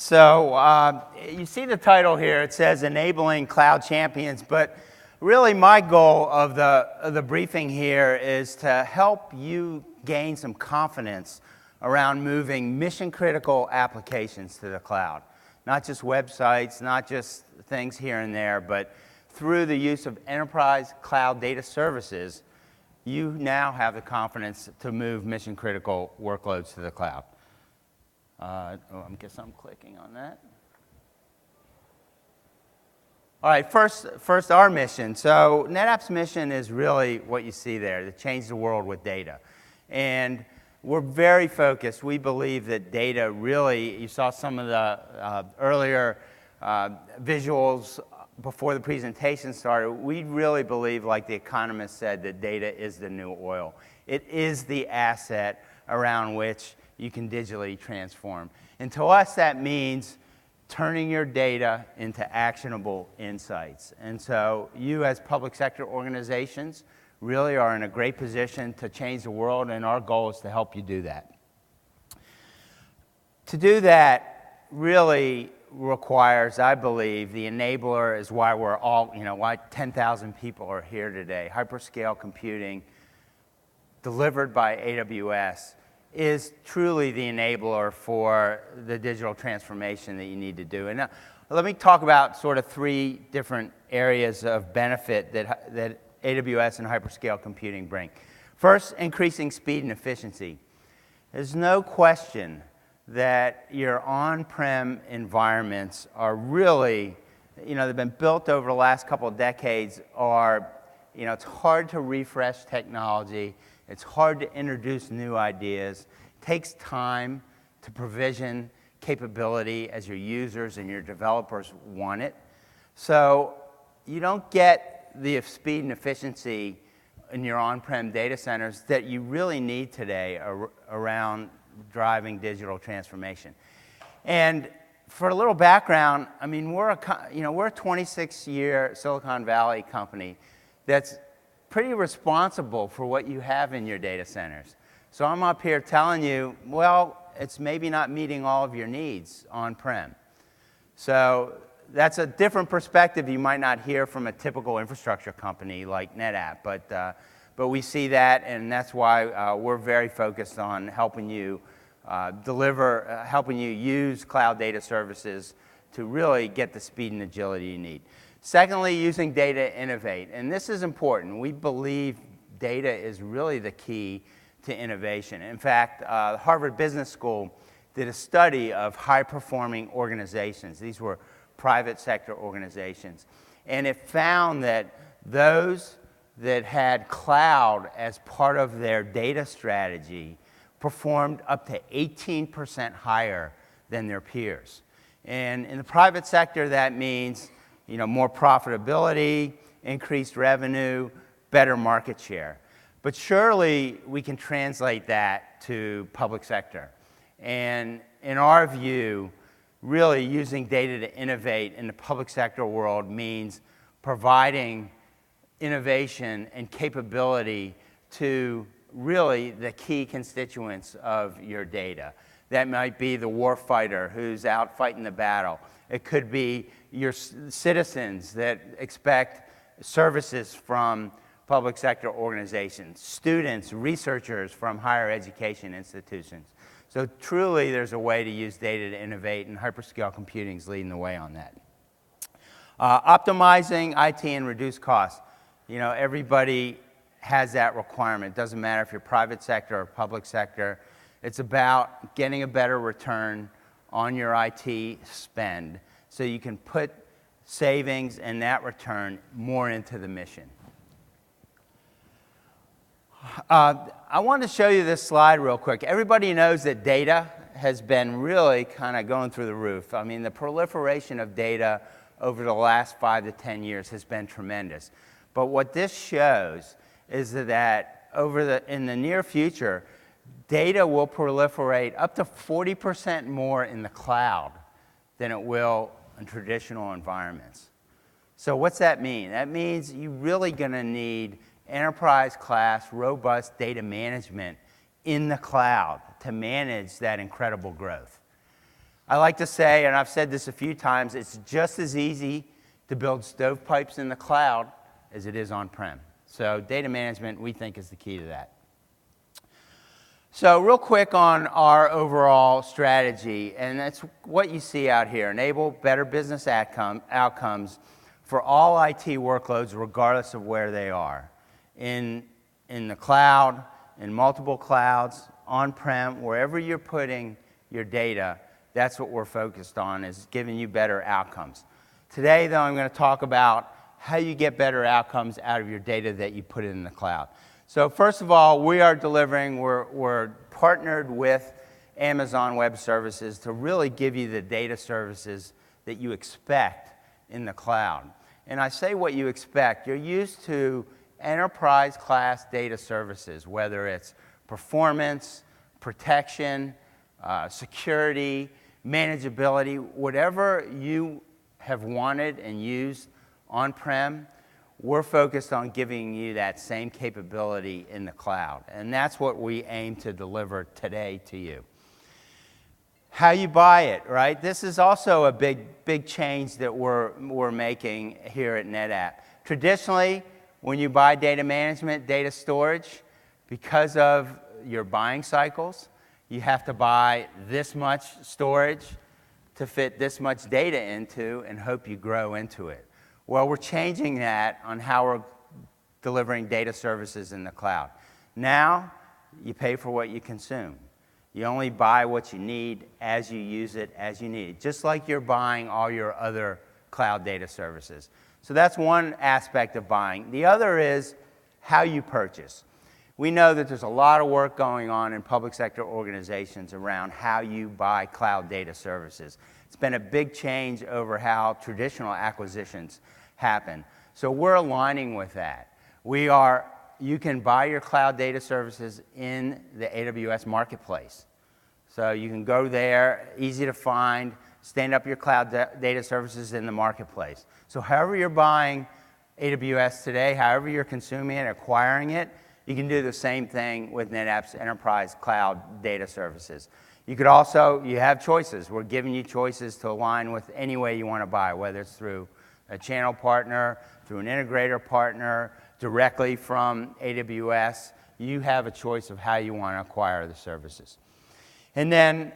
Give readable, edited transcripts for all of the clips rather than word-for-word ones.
So you see the title here. It says Enabling Cloud Champions, but really my goal of the briefing here is to help you gain some confidence around moving mission-critical applications to the cloud. Not just websites, not just things here and there, but through the use of enterprise cloud data services, you now have the confidence to move mission-critical workloads to the cloud. I guess I'm clicking on that. All right, first our mission. So NetApp's mission is really what you see there, to change the world with data. And we're very focused. We believe that data really, you saw some of the earlier visuals before the presentation started. We really believe, like the economist said, that data is the new oil. It is the asset around which you can digitally transform. And to us, that means turning your data into actionable insights. And so you as public sector organizations really are in a great position to change the world, and our goal is to help you do that. To do that really requires, I believe, the enabler is why we're all, why 10,000 people are here today. Hyperscale computing delivered by AWS is truly the enabler for the digital transformation that you need to do. And now, let me talk about sort of three different areas of benefit that AWS and hyperscale computing bring. First, increasing speed and efficiency. There's no question that your on-prem environments are really, they've been built over the last couple of decades, it's hard to refresh technology. It's hard to introduce new ideas. It takes time to provision capability as your users and your developers want it. So you don't get the speed and efficiency in your on-prem data centers that you really need today around driving digital transformation. And for a little background, we're a 26-year Silicon Valley company that's pretty responsible for what you have in your data centers. So I'm up here telling you, well, it's maybe not meeting all of your needs on-prem. So that's a different perspective you might not hear from a typical infrastructure company like NetApp, but we see that, and that's why we're very focused on helping you helping you use cloud data services to really get the speed and agility you need. Secondly, using data to innovate, and this is important. We believe data is really the key to innovation. In fact, Harvard Business School did a study of high-performing organizations. These were private sector organizations. And it found that those that had cloud as part of their data strategy performed up to 18% higher than their peers. And in the private sector, that means more profitability, increased revenue, better market share. But surely we can translate that to public sector. And in our view, really using data to innovate in the public sector world means providing innovation and capability to really the key constituents of your data. That might be the warfighter who's out fighting the battle. It could be your citizens that expect services from public sector organizations, students, researchers from higher education institutions. So truly there's a way to use data to innovate, and hyperscale computing is leading the way on that. Optimizing IT and reduce costs. Everybody has that requirement. It doesn't matter if you're private sector or public sector. It's about getting a better return on your IT spend so you can put savings and that return more into the mission. I want to show you this slide real quick. Everybody knows that data has been really kind of going through the roof. The proliferation of data over the last 5 to 10 years has been tremendous. But what this shows is that in the near future, data will proliferate up to 40% more in the cloud than it will in traditional environments. So what's that mean? That means you're really going to need enterprise-class, robust data management in the cloud to manage that incredible growth. I like to say, and I've said this a few times, it's just as easy to build stovepipes in the cloud as it is on-prem. So data management, we think, is the key to that. So real quick on our overall strategy, and that's what you see out here. Enable better business outcomes for all IT workloads, regardless of where they are. In the cloud, in multiple clouds, on-prem, wherever you're putting your data, that's what we're focused on, is giving you better outcomes. Today, though, I'm going to talk about how you get better outcomes out of your data that you put in the cloud. So first of all, we are delivering, we're partnered with Amazon Web Services to really give you the data services that you expect in the cloud. And I say what you expect. You're used to enterprise-class data services, whether it's performance, protection, security, manageability, whatever you have wanted and used on-prem, we're focused on giving you that same capability in the cloud. And that's what we aim to deliver today to you. How you buy it, right? This is also a big change that we're making here at NetApp. Traditionally, when you buy data management, data storage, because of your buying cycles, you have to buy this much storage to fit this much data into and hope you grow into it. Well, we're changing that on how we're delivering data services in the cloud. Now, you pay for what you consume. You only buy what you need as you use it, as you need it, just like you're buying all your other cloud data services. So that's one aspect of buying. The other is how you purchase. We know that there's a lot of work going on in public sector organizations around how you buy cloud data services. It's been a big change over how traditional acquisitions happen. So we're aligning with that. You can buy your cloud data services in the AWS marketplace. So you can go there, easy to find, stand up your cloud data services in the marketplace. So however you're buying AWS today, however you're consuming it, acquiring it, you can do the same thing with NetApp's enterprise cloud data services. You could also, you have choices. We're giving you choices to align with any way you want to buy, whether it's through a channel partner, through an integrator partner, directly from AWS. You have a choice of how you want to acquire the services. And then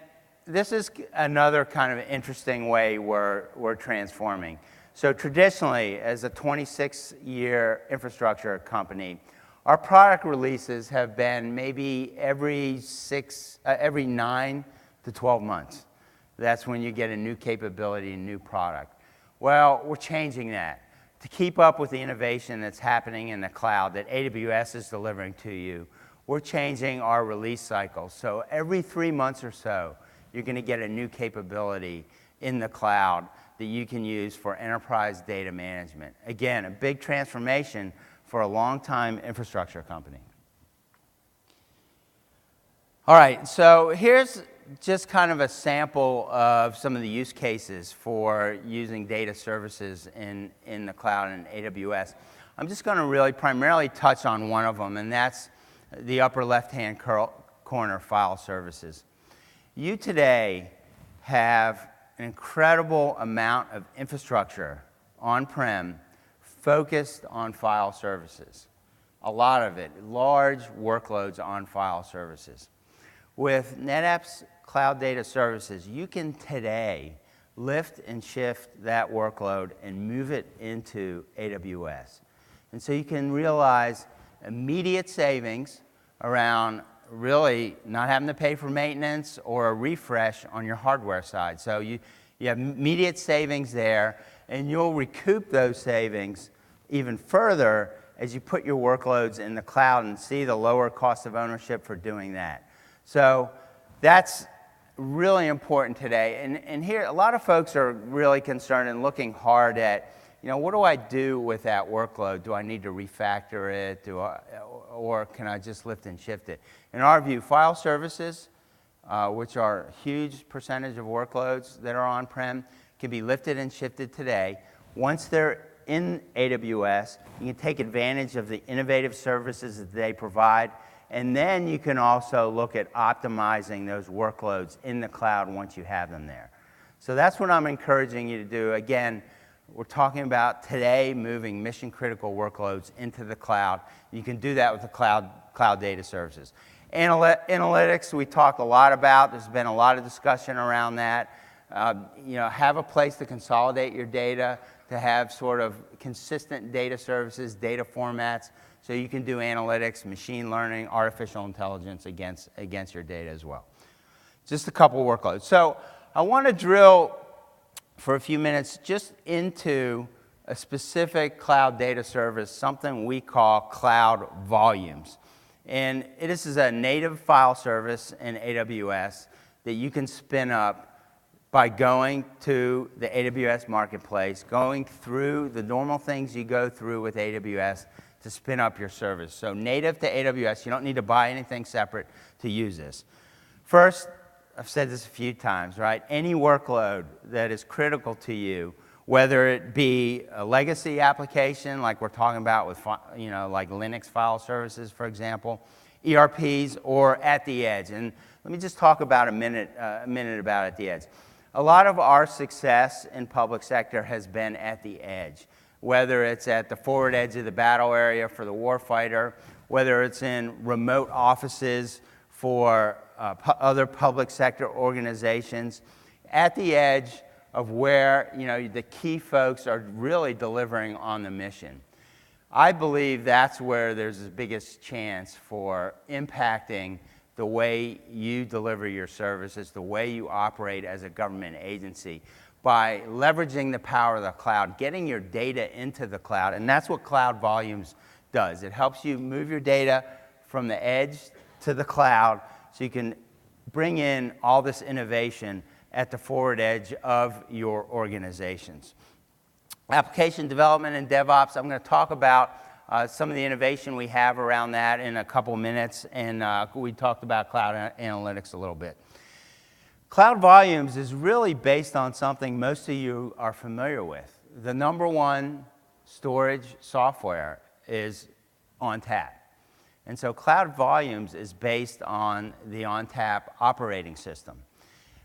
this is another kind of interesting way we're transforming. So traditionally, as a 26-year infrastructure company, our product releases have been maybe every 9 to 12 months. That's when you get a new capability, a new product. Well, we're changing that to keep up with the innovation that's happening in the cloud that AWS is delivering to you. We're changing our release cycle. So every 3 months or so, you're going to get a new capability in the cloud that you can use for enterprise data management. Again, a big transformation for a long-time infrastructure company. All right, so here's just kind of a sample of some of the use cases for using data services in the cloud and AWS. I'm just going to really primarily touch on one of them, and that's the upper left-hand corner, file services. You today have an incredible amount of infrastructure on-prem focused on file services. A lot of it, large workloads on file services. With NetApp's Cloud Data Services, you can today lift and shift that workload and move it into AWS. And so you can realize immediate savings around really not having to pay for maintenance or a refresh on your hardware side. So you have immediate savings there, and you'll recoup those savings even further as you put your workloads in the cloud and see the lower cost of ownership for doing that. So that's really important today. And here, a lot of folks are really concerned and looking hard at, what do I do with that workload? Do I need to refactor it? Or can I just lift and shift it? In our view, file services, which are a huge percentage of workloads that are on-prem, can be lifted and shifted today. Once they're in AWS, you can take advantage of the innovative services that they provide, and then you can also look at optimizing those workloads in the cloud once you have them there. So that's what I'm encouraging you to do. Again, we're talking about today moving mission-critical workloads into the cloud. You can do that with the Cloud Data Services. Analytics, we talked a lot about. There's been a lot of discussion around that. Have a place to consolidate your data, to have sort of consistent data services, data formats, so you can do analytics, machine learning, artificial intelligence against your data as well. Just a couple workloads. So I want to drill for a few minutes just into a specific cloud data service, something we call Cloud Volumes. And this is a native file service in AWS that you can spin up by going to the AWS Marketplace, going through the normal things you go through with AWS to spin up your service. So native to AWS, you don't need to buy anything separate to use this. First, I've said this a few times, right? Any workload that is critical to you, whether it be a legacy application like we're talking about with, like Linux file services, for example, ERPs, or at the edge. And let me just talk about a minute about at the edge. A lot of our success in public sector has been at the edge, whether it's at the forward edge of the battle area for the warfighter, whether it's in remote offices for other public sector organizations, at the edge of where the key folks are really delivering on the mission. I believe that's where there's the biggest chance for impacting the way you deliver your services, the way you operate as a government agency, by leveraging the power of the cloud, getting your data into the cloud, and that's what Cloud Volumes does. It helps you move your data from the edge to the cloud so you can bring in all this innovation at the forward edge of your organizations. Application development and DevOps, I'm going to talk about some of the innovation we have around that in a couple minutes, and we talked about cloud analytics a little bit. Cloud Volumes is really based on something most of you are familiar with. The number one storage software is ONTAP. And so Cloud Volumes is based on the ONTAP operating system.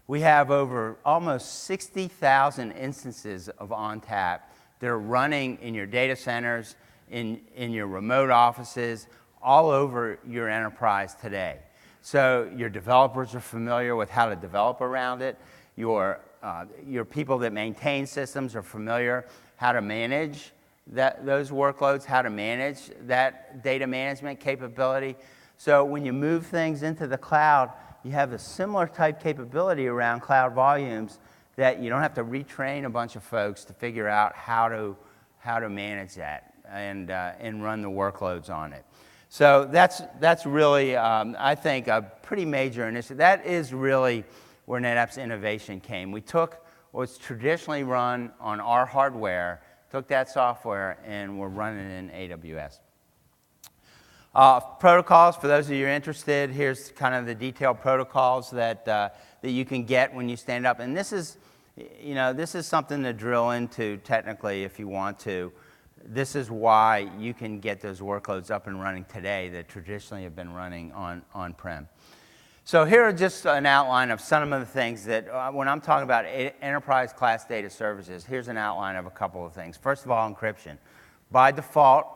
We have over almost 60,000 instances of ONTAP that are running in your data centers, in your remote offices, all over your enterprise today. So your developers are familiar with how to develop around it. Your people that maintain systems are familiar how to manage those workloads, how to manage that data management capability. So when you move things into the cloud, you have a similar type capability around Cloud Volumes that you don't have to retrain a bunch of folks to figure out how to manage that and run the workloads on it. So that's really, I think, a pretty major initiative. That is really where NetApp's innovation came. We took what's traditionally run on our hardware, took that software, and we're running it in AWS. Protocols, for those of you interested, here's kind of the detailed protocols that you can get when you stand up. And this is something to drill into technically if you want to. This is why you can get those workloads up and running today that traditionally have been running on-prem. So here are just an outline of some of the things that, when I'm talking about enterprise class data services, here's an outline of a couple of things. First of all, encryption. By default,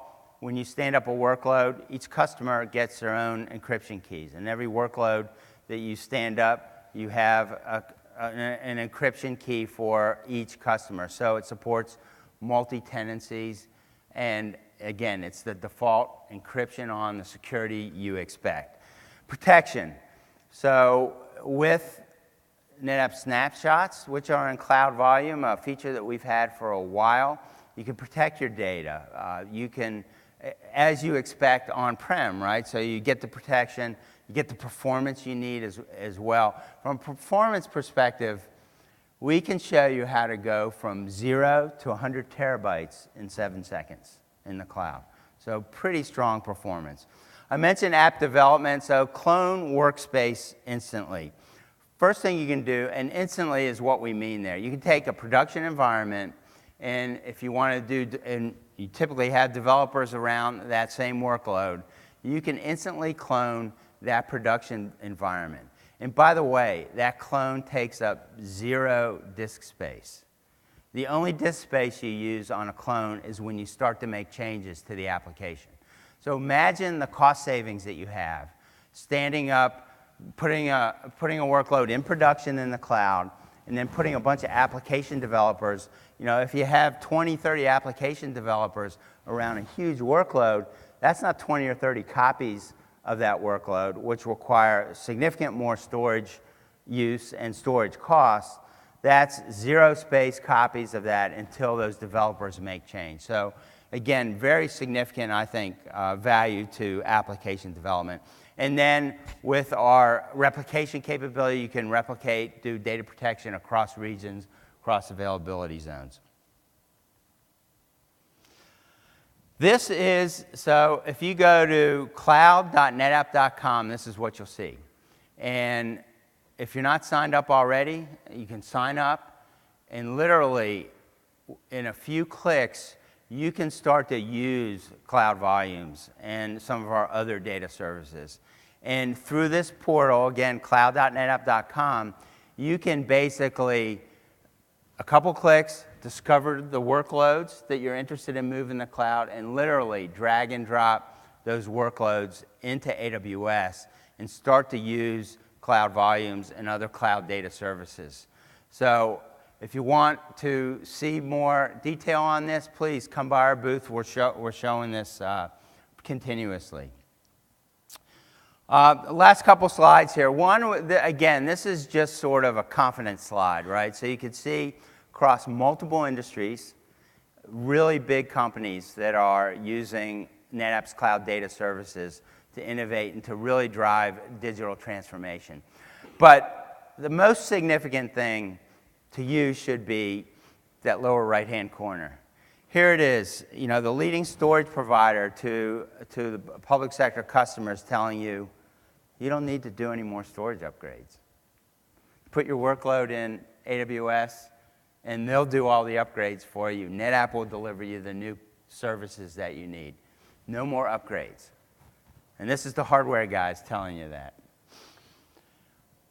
when you stand up a workload, each customer gets their own encryption keys. And every workload that you stand up, you have an encryption key for each customer. So it supports multi-tenancies. And again, it's the default encryption on the security you expect. Protection. So with NetApp Snapshots, which are in Cloud Volume, a feature that we've had for a while, you can protect your data. You can, as you expect on-prem, right? So you get the protection, you get the performance you need as well. From a performance perspective, we can show you how to go from 0 to 100 terabytes in 7 seconds in the cloud. So pretty strong performance. I mentioned app development, so clone workspace instantly. First thing you can do, and instantly is what we mean there. You can take a production environment, and if you want to do, and you typically have developers around that same workload, you can instantly clone that production environment. And by the way, that clone takes up 0 disk space. The only disk space you use on a clone is when you start to make changes to the application. So imagine the cost savings that you have standing up, putting a workload in production in the cloud, and then putting a bunch of application developers. You know, if you have 20, 30 application developers around a huge workload, that's not 20 or 30 copies of that workload, which require significant more storage use and storage costs. That's 0 space copies of that until those developers make change. So again, very significant, I think, value to application development. And then with our replication capability, you can replicate, do data protection across regions, across availability zones. This is, so if you go to cloud.netapp.com, this is what you'll see. And if you're not signed up already, you can sign up, and literally in a few clicks, you can start to use Cloud Volumes and some of our other data services. And through this portal, again, cloud.netapp.com, you can basically, a couple clicks, discover the workloads that you're interested in moving to the cloud, and literally drag and drop those workloads into AWS and start to use Cloud Volumes and other cloud data services. So if you want to see more detail on this, please come by our booth. We're showing this continuously. Last couple slides here. One, again, this is just sort of a confidence slide, right? So you can see across multiple industries, really big companies that are using NetApp's Cloud Data Services to innovate and to really drive digital transformation. But the most significant thing to you should be that lower right-hand corner. Here it is, you know, the leading storage provider to the public sector customers telling you, you don't need to do any more storage upgrades. Put your workload in AWS, and they'll do all the upgrades for you. NetApp will deliver you the new services that you need. No more upgrades. And this is the hardware guys telling you that.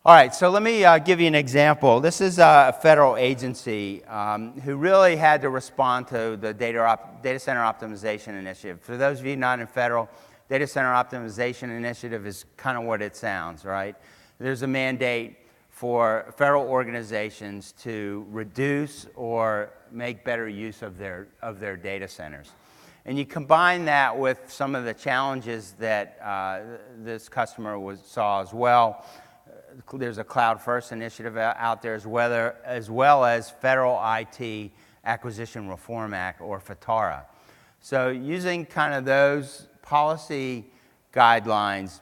All right, so let me give you an example. This is a federal agency who really had to respond to the data center optimization initiative. For those of you not in federal, data center optimization initiative is kind of what it sounds, right? There's a mandate for federal organizations to reduce or make better use of their data centers. And you combine that with some of the challenges that this customer saw as well. There's a Cloud First initiative out there as well as Federal IT Acquisition Reform Act, or FITARA. So using kind of those policy guidelines,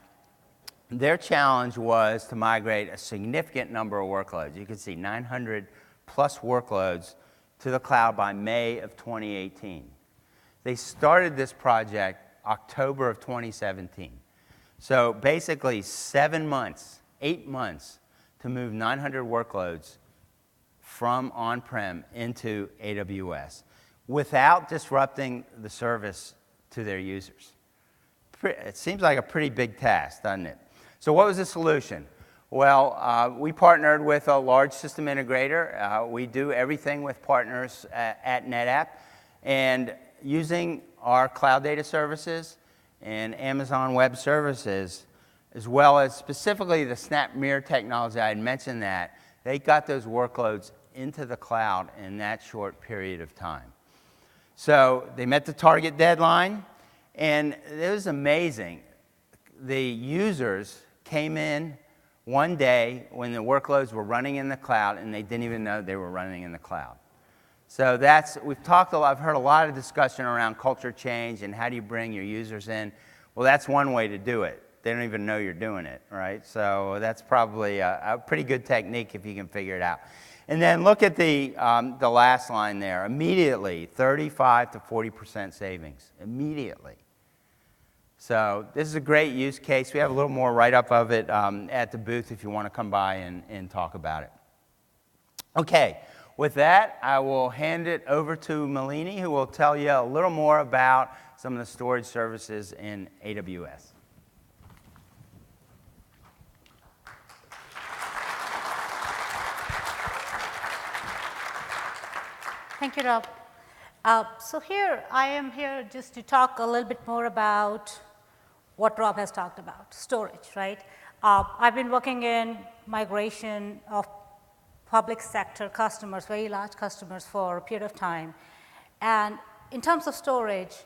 their challenge was to migrate a significant number of workloads. You can see 900 plus workloads to the cloud by May of 2018. They started this project October of 2017. So basically 7 months, 8 months to move 900 workloads from on-prem into AWS without disrupting the service to their users. It seems like a pretty big task, doesn't it? So what was the solution? Well, we partnered with a large system integrator. We do everything with partners at NetApp. And using our Cloud Data Services and Amazon Web Services, as well as specifically the SnapMirror technology, I had mentioned that, they got those workloads into the cloud in that short period of time. So they met the target deadline, and it was amazing. The users came in one day when the workloads were running in the cloud, and they didn't even know they were running in the cloud. So we've talked a lot, I've heard a lot of discussion around culture change and how do you bring your users in. Well, that's one way to do it. They don't even know you're doing it, right? So that's probably a pretty good technique if you can figure it out. And then look at the last line there. Immediately, 35 to 40% savings, immediately. So this is a great use case. We have a little more write-up of it at the booth if you want to come by and talk about it. Okay, with that, I will hand it over to Malini, who will tell you a little more about some of the storage services in AWS. Thank you, Rob. So here, I am here just to talk a little bit more about what Rob has talked about, storage, right? I've been working in migration of public sector customers, very large customers for a period of time. And in terms of storage,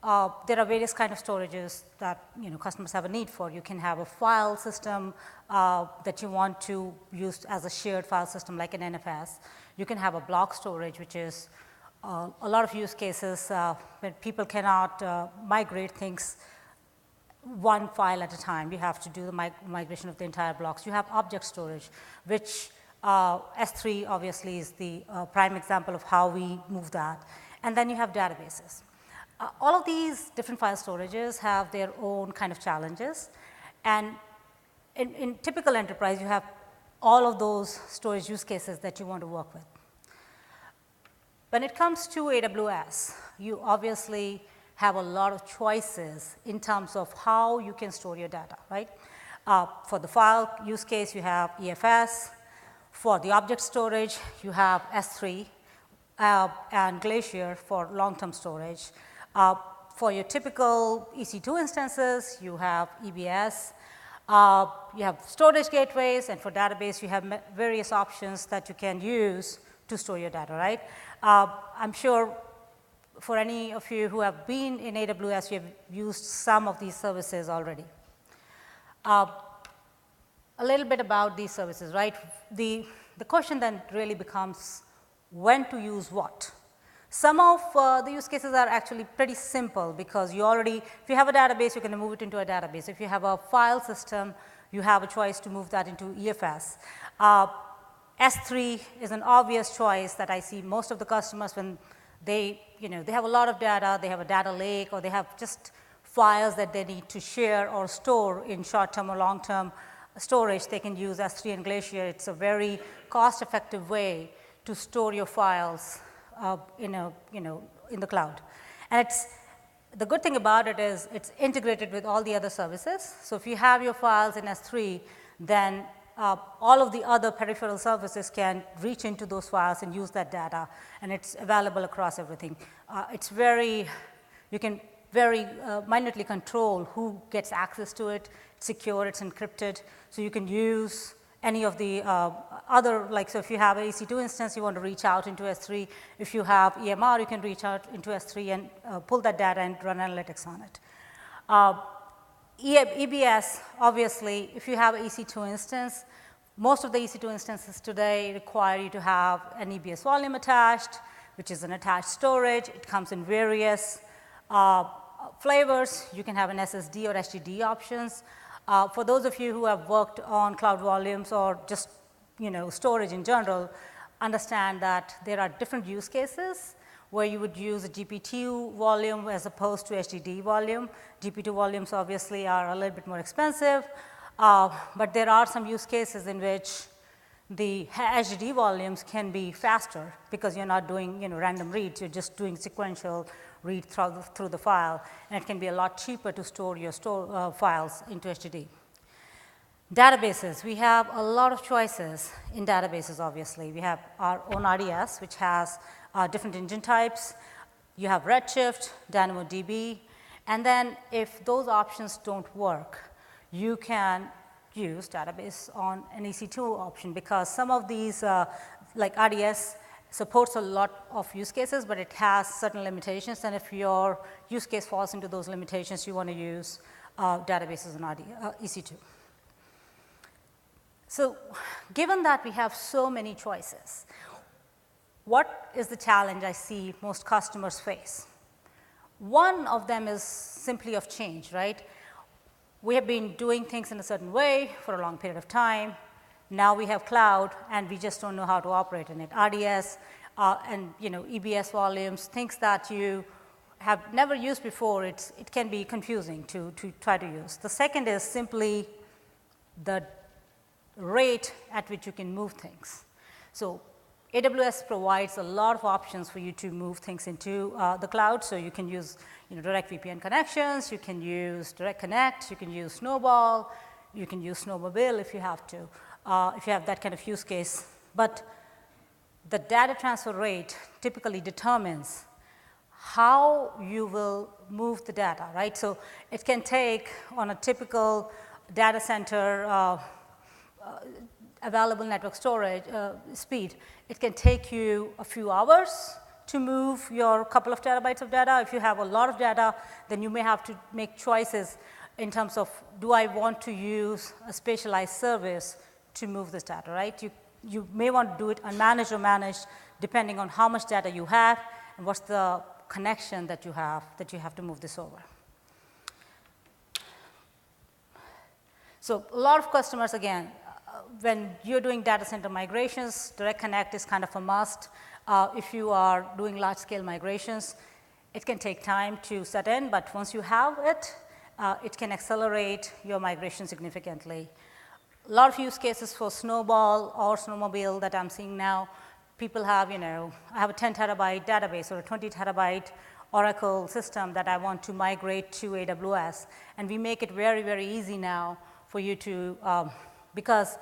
there are various kind of storages that customers have a need for. You can have a file system that you want to use as a shared file system like an NFS. You can have a block storage, which is a lot of use cases when people cannot migrate things one file at a time. You have to do the migration of the entire blocks. You have object storage, which S3 obviously is the prime example of how we move that. And then you have databases. All of these different file storages have their own kind of challenges. And in typical enterprise, you have all of those storage use cases that you want to work with. When it comes to AWS, you obviously have a lot of choices in terms of how you can store your data, right? For the file use case, you have EFS. For the object storage, you have S3 and Glacier for long-term storage. For your typical EC2 instances, you have EBS. You have storage gateways, and for database, you have various options that you can use to store your data, right? I'm sure for any of you who have been in AWS, you have used some of these services already. A little bit about these services, right? The question then really becomes when to use what. Some of the use cases are actually pretty simple because you already, if you have a database, you can move it into a database. If you have a file system, you have a choice to move that into EFS. S3 is an obvious choice that I see most of the customers when they have a lot of data, they have a data lake, or they have just files that they need to share or store in short-term or long-term storage. They can use S3 and Glacier. It's a very cost-effective way to store your files in the cloud. And the good thing about it is it's integrated with all the other services. So if you have your files in S3, then all of the other peripheral services can reach into those files and use that data, and it's available across everything. You can very minutely control who gets access to it. It's secure, it's encrypted, so you can use any of the other, so if you have an EC2 instance, you want to reach out into S3. If you have EMR, you can reach out into S3 and pull that data and run analytics on it. EBS, obviously, if you have an EC2 instance, most of the EC2 instances today require you to have an EBS volume attached, which is an attached storage. It comes in various flavors. You can have an SSD or HDD options. For those of you who have worked on cloud volumes or just storage in general, understand that there are different use cases where you would use a GP2 volume as opposed to HDD volume. GP2 volumes obviously are a little bit more expensive, but there are some use cases in which the HDD volumes can be faster because you're not doing random reads, you're just doing sequential read through the file, and it can be a lot cheaper to store your files into HDD. Databases, we have a lot of choices in databases, obviously. We have our own RDS, which has different engine types. You have Redshift, DynamoDB, and then if those options don't work, you can use database on an EC2 option because some of these, like RDS, supports a lot of use cases, but it has certain limitations, and if your use case falls into those limitations, you want to use databases on EC2. So given that we have so many choices, what is the challenge I see most customers face? One of them is simply of change, right? We have been doing things in a certain way for a long period of time. Now we have cloud, and we just don't know how to operate in it. RDS and EBS volumes, things that you have never used before, it can be confusing to try to use. The second is simply the rate at which you can move things. So AWS provides a lot of options for you to move things into the cloud. So you can use direct VPN connections, you can use Direct Connect, you can use Snowball, you can use Snowmobile if you have to, if you have that kind of use case. But the data transfer rate typically determines how you will move the data, right? So it can take, on a typical data center available network storage speed, it can take you a few hours to move your couple of terabytes of data. If you have a lot of data, then you may have to make choices in terms of, do I want to use a spatialized service to move this data, right? You may want to do it unmanaged or managed, depending on how much data you have and what's the connection that you have to move this over. So a lot of customers, again, when you're doing data center migrations, direct connect is kind of a must. If you are doing large-scale migrations, it can take time to set in, but once you have it, it can accelerate your migration significantly. A lot of use cases for Snowball or Snowmobile that I'm seeing now, people have, I have a 10 terabyte database or a 20 terabyte Oracle system that I want to migrate to AWS. And we make it very, very easy now for you to, because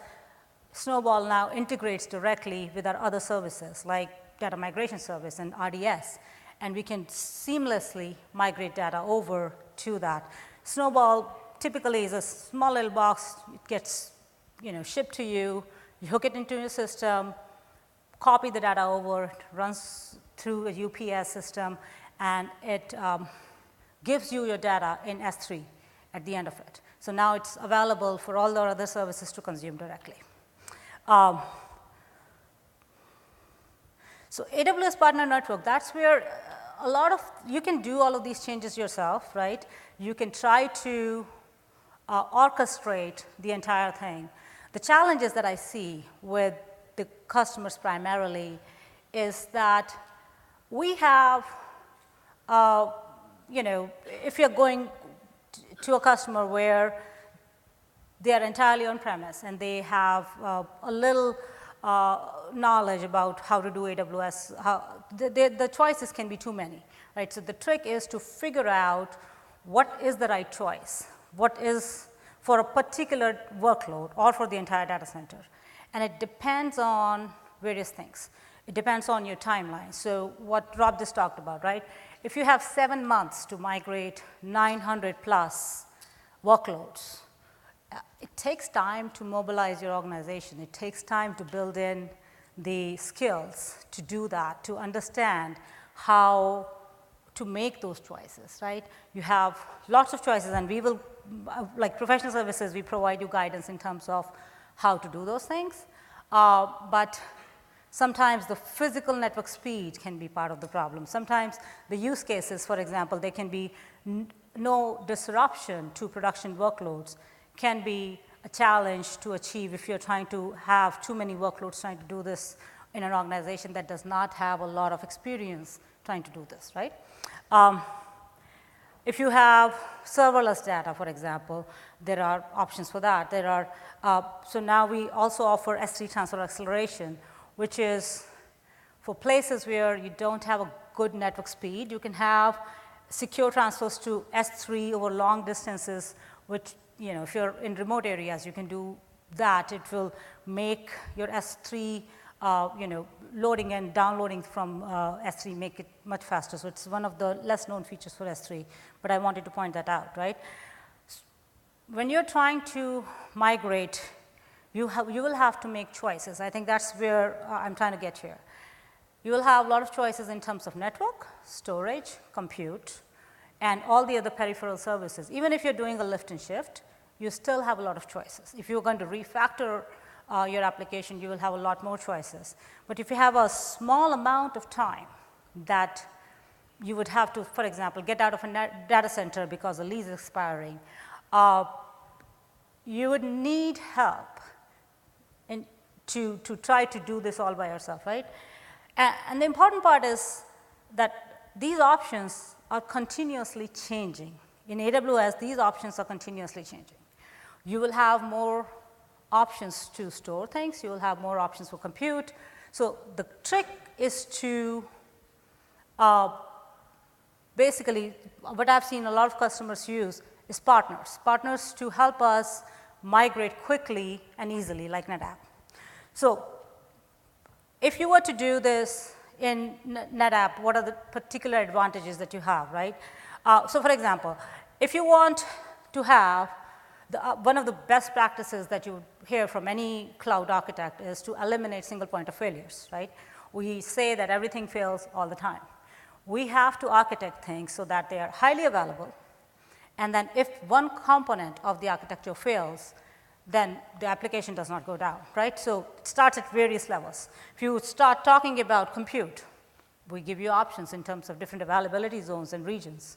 Snowball now integrates directly with our other services like data migration service and RDS. And we can seamlessly migrate data over to that. Snowball typically is a small little box. It gets shipped to you. You hook it into your system, copy the data over, it runs through a UPS system, and it gives you your data in S3 at the end of it. So now it's available for all the other services to consume directly. So AWS Partner Network, that's where you can do all of these changes yourself, right? You can try to orchestrate the entire thing. The challenges that I see with the customers primarily is that we have, if you're going to a customer where they are entirely on premise and they have a little knowledge about how to do AWS, the choices can be too many, right? So the trick is to figure out what is the right choice, what is for a particular workload or for the entire data center. And it depends on various things. It depends on your timeline. So what Rob just talked about, right? If you have 7 months to migrate 900 plus workloads, it takes time to mobilize your organization. It takes time to build in the skills to do that, to understand how to make those choices, right? You have lots of choices, and we will, like professional services, we provide you guidance in terms of how to do those things. But sometimes the physical network speed can be part of the problem. Sometimes the use cases, for example, there can be no disruption to production workloads, can be a challenge to achieve if you're trying to have too many workloads trying to do this in an organization that does not have a lot of experience trying to do this, right? If you have serverless data, for example, there are options for that. So now we also offer S3 transfer acceleration, which is for places where you don't have a good network speed. You can have secure transfers to S3 over long distances, which, if you're in remote areas, you can do that. It will make your S3, loading and downloading from S3 make it much faster. So it's one of the less known features for S3, but I wanted to point that out, right? When you're trying to migrate, you will have to make choices. I think that's where I'm trying to get here. You will have a lot of choices in terms of network, storage, compute, and all the other peripheral services. Even if you're doing a lift and shift, you still have a lot of choices. If you're going to refactor your application, you will have a lot more choices. But if you have a small amount of time that you would have to, for example, get out of a data center because the lease is expiring, you would need help to try to do this all by yourself, right? And the important part is that these options are continuously changing. In AWS, these options are continuously changing. You will have more options to store things. You will have more options for compute. So the trick is to basically, what I've seen a lot of customers use is partners to help us migrate quickly and easily, like NetApp. So if you were to do this in NetApp, what are the particular advantages that you have, right? So for example, if you want to have, one of the best practices that you hear from any cloud architect is to eliminate single point of failures, right? We say that everything fails all the time. We have to architect things so that they are highly available, and then if one component of the architecture fails, then the application does not go down, right? So it starts at various levels. If you start talking about compute, we give you options in terms of different availability zones and regions.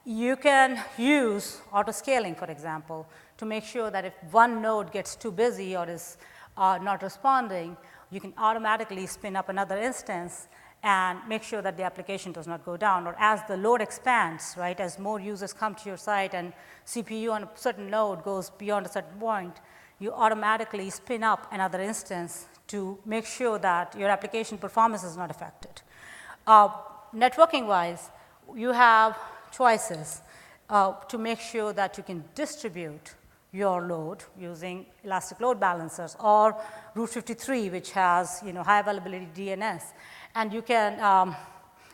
You can use auto-scaling, for example, to make sure that if one node gets too busy or is not responding, you can automatically spin up another instance and make sure that the application does not go down. Or as the load expands, right, as more users come to your site and CPU on a certain node goes beyond a certain point, you automatically spin up another instance to make sure that your application performance is not affected. Networking-wise, you have choices to make sure that you can distribute your load using elastic load balancers or Route 53, which has high availability DNS. And you can,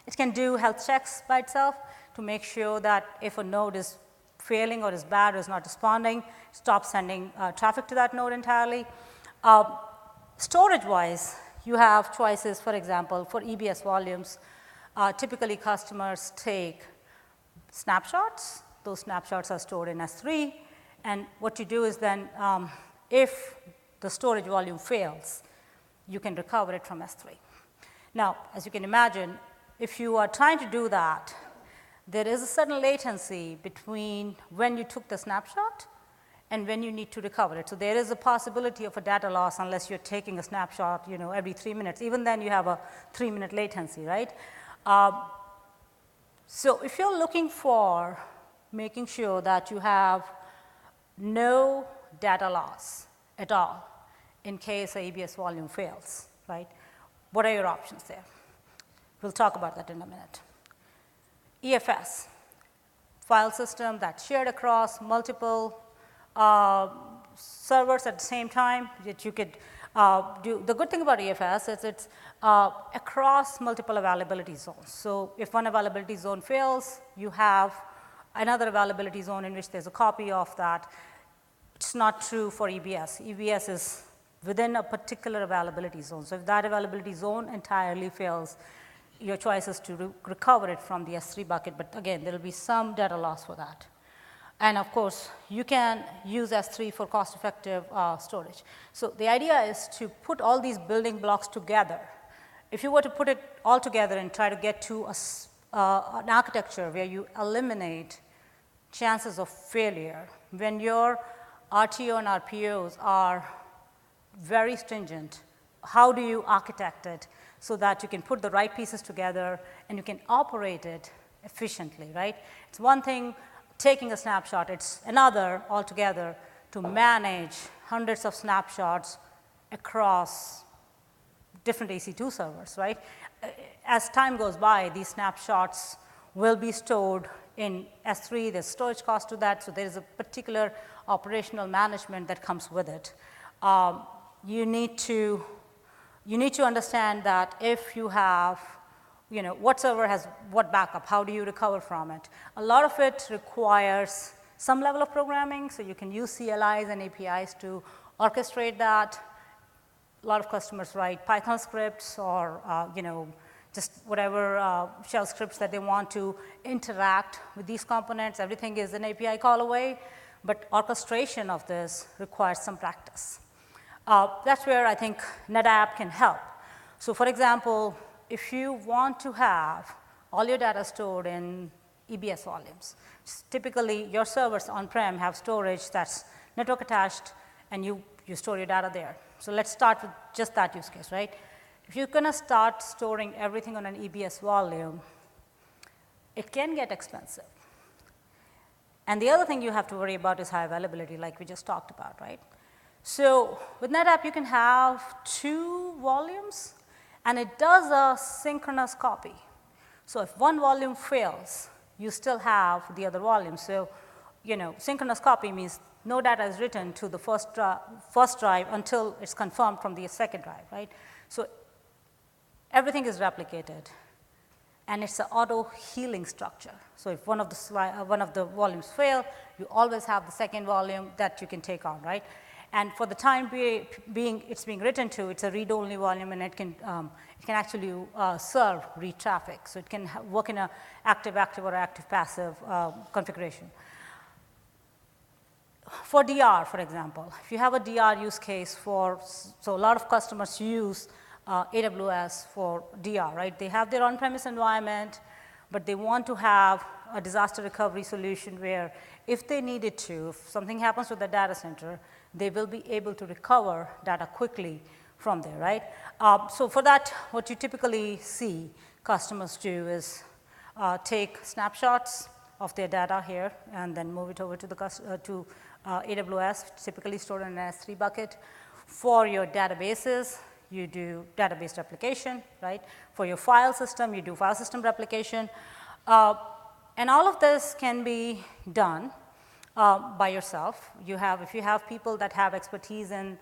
it can do health checks by itself to make sure that if a node is failing or is bad or is not responding, stop sending traffic to that node entirely. Storage-wise, you have choices, for example, for EBS volumes. Typically, customers take snapshots. Those snapshots are stored in S3. And what you do is then, if the storage volume fails, you can recover it from S3. Now, as you can imagine, if you are trying to do that, there is a certain latency between when you took the snapshot and when you need to recover it. So there is a possibility of a data loss unless you're taking a snapshot every 3 minutes. Even then, you have a 3-minute latency, right? So if you're looking for making sure that you have no data loss at all in case a EBS volume fails, right? What are your options there? We'll talk about that in a minute. EFS, file system that's shared across multiple servers at the same time that you could do. The good thing about EFS is it's across multiple availability zones. So if one availability zone fails, you have another availability zone in which there's a copy of that. It's not true for EBS. EBS is within a particular availability zone. So if that availability zone entirely fails, your choice is to recover it from the S3 bucket. But again, there will be some data loss for that. And of course, you can use S3 for cost-effective storage. So the idea is to put all these building blocks together. If you were to put it all together and try to get to an architecture where you eliminate chances of failure, when your RTO and RPOs are very stringent, how do you architect it so that you can put the right pieces together and you can operate it efficiently, right? It's one thing taking a snapshot, it's another altogether to manage hundreds of snapshots across different EC2 servers, right? As time goes by, these snapshots will be stored in S3. There's storage cost to that, so there's a particular operational management that comes with it. You need to understand that if you have, what server has what backup, how do you recover from it? A lot of it requires some level of programming, so you can use CLIs and APIs to orchestrate that. A lot of customers write Python scripts or, just whatever shell scripts that they want to interact with these components. Everything is an API call away, but orchestration of this requires some practice. That's where I think NetApp can help. So for example, if you want to have all your data stored in EBS volumes, typically your servers on-prem have storage that's network attached, and you store your data there. So let's start with just that use case, right? If you're going to start storing everything on an EBS volume, it can get expensive. And the other thing you have to worry about is high availability, like we just talked about, right? So with NetApp, you can have 2 volumes, and it does a synchronous copy. So if one volume fails, you still have the other volume. So, synchronous copy means no data is written to the first drive until it's confirmed from the second drive, right? So everything is replicated, and it's an auto-healing structure. So if one of the volumes fail, you always have the second volume that you can take on, right? And for the time being it's being written to, it's a read-only volume, and it can actually serve read traffic. So it can work in a active-active or active-passive configuration. For DR, for example, if you have a DR use case so a lot of customers use AWS for DR, right? They have their on-premise environment, but they want to have a disaster recovery solution where if they needed to, if something happens to the data center, they will be able to recover data quickly from there, right? So for that, what you typically see customers do is take snapshots of their data here and then move it over to AWS, typically stored in an S3 bucket. For your databases, you do database replication, right? For your file system, you do file system replication. And all of this can be done by yourself. If you have people that have expertise in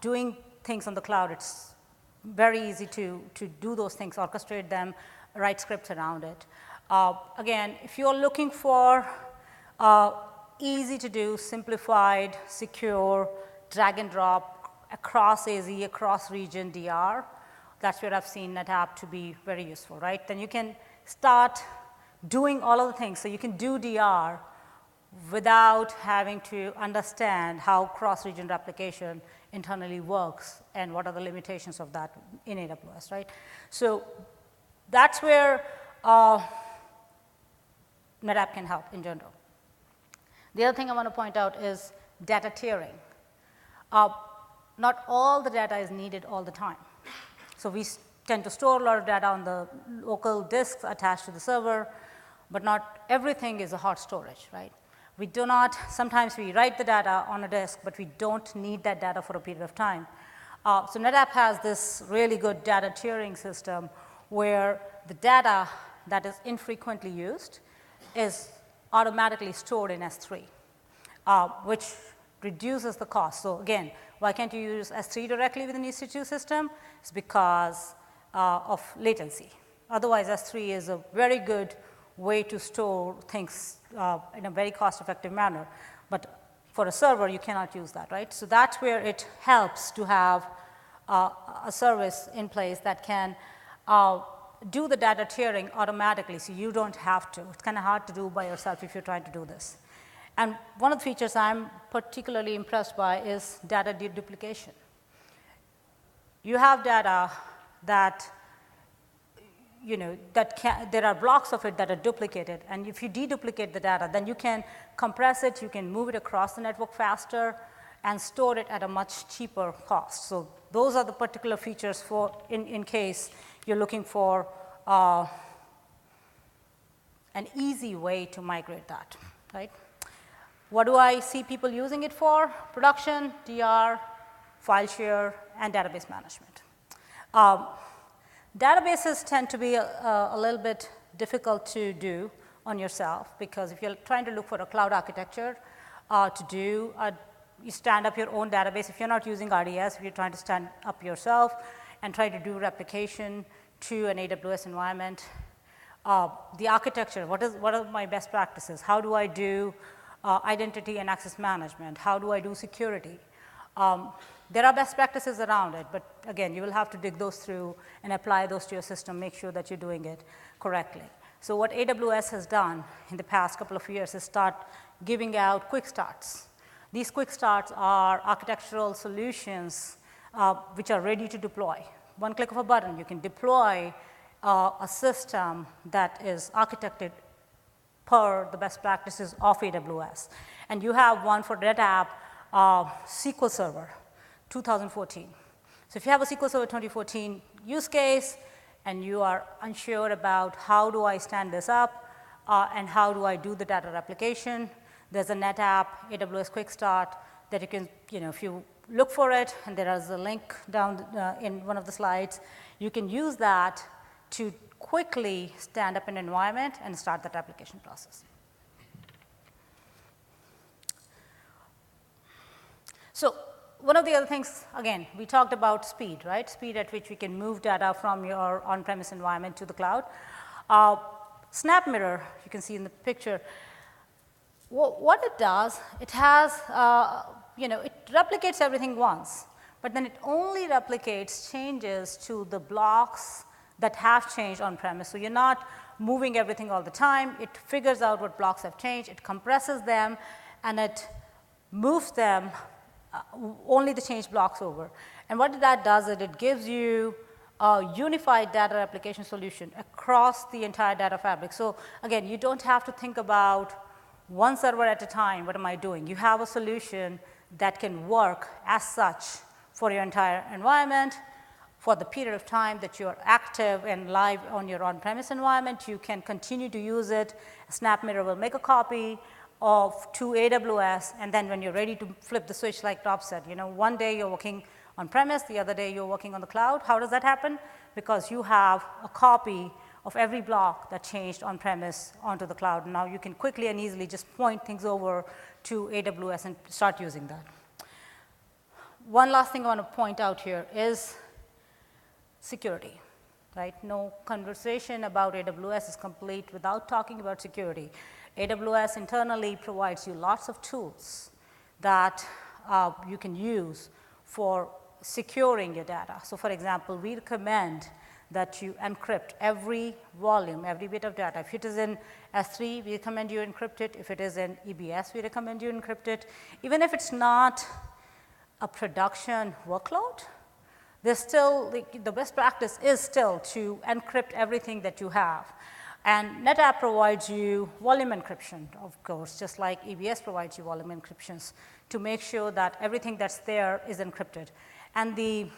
doing things on the cloud, it's very easy to do those things, orchestrate them, write scripts around it. Again, if you're looking for easy to do, simplified, secure, drag and drop across AZ, across region DR, that's where I've seen NetApp to be very useful, right? Then you can start doing all of the things. So you can do DR without having to understand how cross-region replication internally works and what are the limitations of that in AWS, right? So that's where NetApp can help in general. The other thing I want to point out is data tiering. Not all the data is needed all the time. So we tend to store a lot of data on the local disks attached to the server, but not everything is a hot storage, right? We do not, sometimes we write the data on a disk, but we don't need that data for a period of time. So NetApp has this really good data tiering system where the data that is infrequently used is automatically stored in S3, which reduces the cost. So again, why can't you use S3 directly with an EC2 system? It's because of latency. Otherwise, S3 is a very good way to store things in a very cost-effective manner. But for a server, you cannot use that, right? So that's where it helps to have a service in place that can do the data tiering automatically, so you don't have to. It's kind of hard to do by yourself if you're trying to do this. And one of the features I'm particularly impressed by is data deduplication. You have data that, there are blocks of it that are duplicated. And if you deduplicate the data, then you can compress it, you can move it across the network faster, and store it at a much cheaper cost. So those are the particular features for in case you're looking for an easy way to migrate that, right? What do I see people using it for? Production, DR, file share, and database management. Databases tend to be a little bit difficult to do on yourself, because if you're trying to look for a cloud architecture you stand up your own database. If you're not using RDS, if you're trying to stand up yourself and try to do replication to an AWS environment, the architecture, what are my best practices? How do I do identity and access management? How do I do security? There are best practices around it, but again, you will have to dig those through and apply those to your system, make sure that you're doing it correctly. So what AWS has done in the past couple of years is start giving out quick starts. These quick starts are architectural solutions which are ready to deploy. One click of a button, you can deploy a system that is architected per the best practices of AWS. And you have one for NetApp SQL Server 2014. So if you have a SQL Server 2014 use case and you are unsure about how do I stand this up and how do I do the data replication, there's a NetApp AWS Quick Start that you can, if you look for it, and there is a link down in one of the slides, you can use that to quickly stand up an environment and start that application process. So one of the other things, again, we talked about speed, right? Speed at which we can move data from your on-premise environment to the cloud. SnapMirror, you can see in the picture, what it does, it has, it replicates everything once, but then it only replicates changes to the blocks that have changed on-premise. So you're not moving everything all the time. It figures out what blocks have changed, it compresses them, and it moves them only the changed blocks over. And what that does is it gives you a unified data replication solution across the entire data fabric. So again, you don't have to think about one server at a time, what am I doing? You have a solution that can work as such for your entire environment. For the period of time that you're active and live on your on-premise environment, you can continue to use it. SnapMirror will make a copy to AWS, and then when you're ready to flip the switch, like Rob said, one day you're working on-premise, the other day you're working on the cloud. How does that happen? Because you have a copy of every block that changed on-premise onto the cloud. Now you can quickly and easily just point things over to AWS and start using that. One last thing I want to point out here is security, right? No conversation about AWS is complete without talking about security. AWS internally provides you lots of tools that you can use for securing your data. So for example, we recommend that you encrypt every volume, every bit of data. If it is in S3, we recommend you encrypt it. If it is in EBS, we recommend you encrypt it. Even if it's not a production workload, there's still, the best practice is still to encrypt everything that you have. And NetApp provides you volume encryption, of course, just like EBS provides you volume encryptions to make sure that everything that's there is encrypted. And the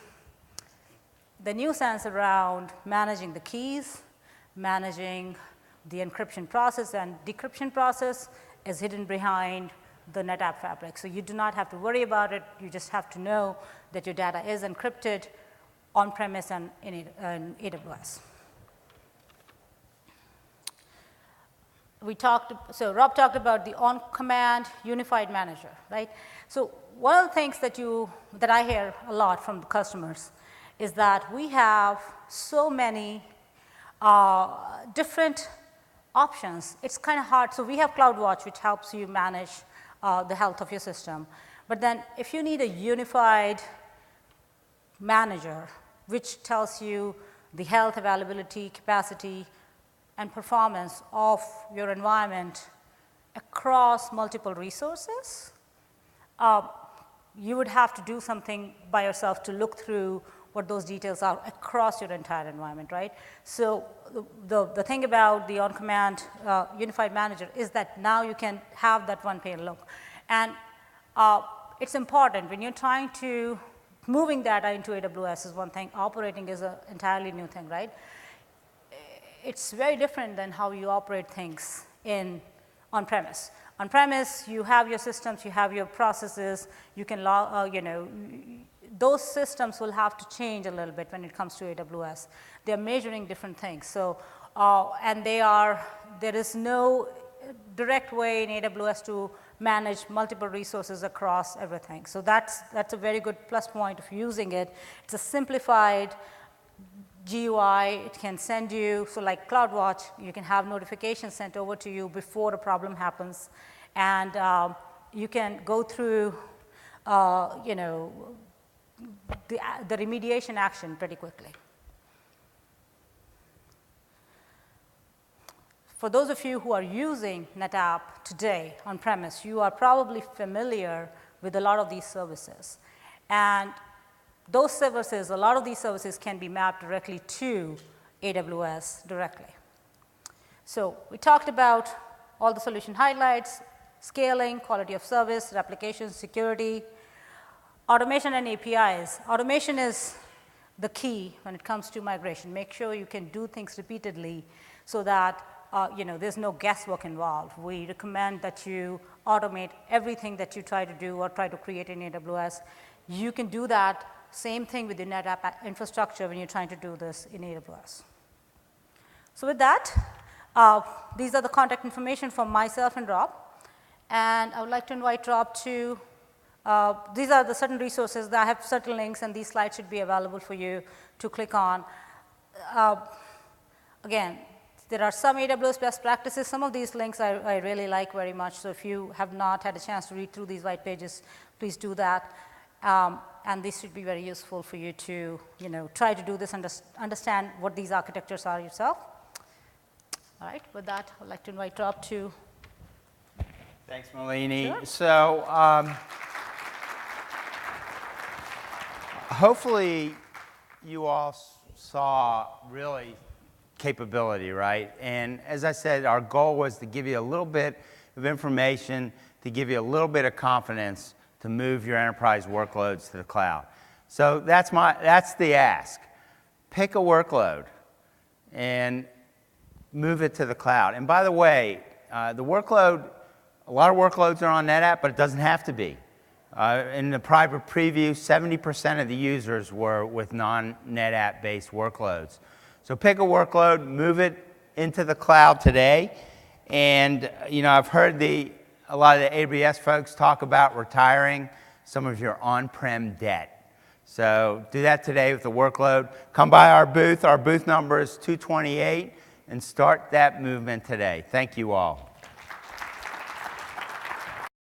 nuisance around managing the keys, managing the encryption process and decryption process is hidden behind the NetApp fabric. So you do not have to worry about it. You just have to know that your data is encrypted on-premise and in AWS. So Rob talked about the on-command unified manager, right? So one of the things that I hear a lot from the customers is that we have so many different options. It's kind of hard. So we have CloudWatch, which helps you manage the health of your system. But then if you need a unified manager, which tells you the health, availability, capacity, and performance of your environment across multiple resources, you would have to do something by yourself to look through what those details are across your entire environment, right? So the thing about the on-command unified manager is that now you can have that one-pane look. And it's important when you're trying to moving data into AWS is one thing, operating is an entirely new thing, right? It's very different than how you operate things on-premise. On-premise, you have your systems, you have your processes, you can those systems will have to change a little bit when it comes to AWS. They're measuring different things. So, and there is no direct way in AWS to manage multiple resources across everything. So that's a very good plus point of using it. It's a simplified GUI. It can send you, so like CloudWatch, you can have notifications sent over to you before a problem happens. And you can go through, the remediation action pretty quickly. For those of you who are using NetApp today on-premise, you are probably familiar with a lot of these services. And those services, a lot of these services can be mapped directly to AWS directly. So we talked about all the solution highlights, scaling, quality of service, replication, security, automation and APIs. Automation is the key when it comes to migration. Make sure you can do things repeatedly so that there's no guesswork involved. We recommend that you automate everything that you try to do or try to create in AWS. You can do that same thing with the NetApp infrastructure when you're trying to do this in AWS. So with that, these are the contact information for myself and Rob. And I would like to invite Rob to These are the certain resources that I have certain links, and these slides should be available for you to click on. Again, there are some AWS best practices. Some of these links I really like very much. So if you have not had a chance to read through these white pages, please do that. And this should be very useful for you to, try to do this, understand what these architectures are yourself. All right, with that, I'd like to invite Rob to. Thanks, Malini. Sure. So hopefully you all saw really capability, right? And as I said, our goal was to give you a little bit of information, to give you a little bit of confidence to move your enterprise workloads to the cloud. So that's the ask. Pick a workload and move it to the cloud. And by the way, the workload, a lot of workloads are on NetApp, but it doesn't have to be. In the private preview, 70% of the users were with non-NetApp based workloads. So pick a workload, move it into the cloud today. And I've heard a lot of the AWS folks talk about retiring some of your on-prem debt. So do that today with the workload. Come by our booth. Our booth number is 228, and start that movement today. Thank you all.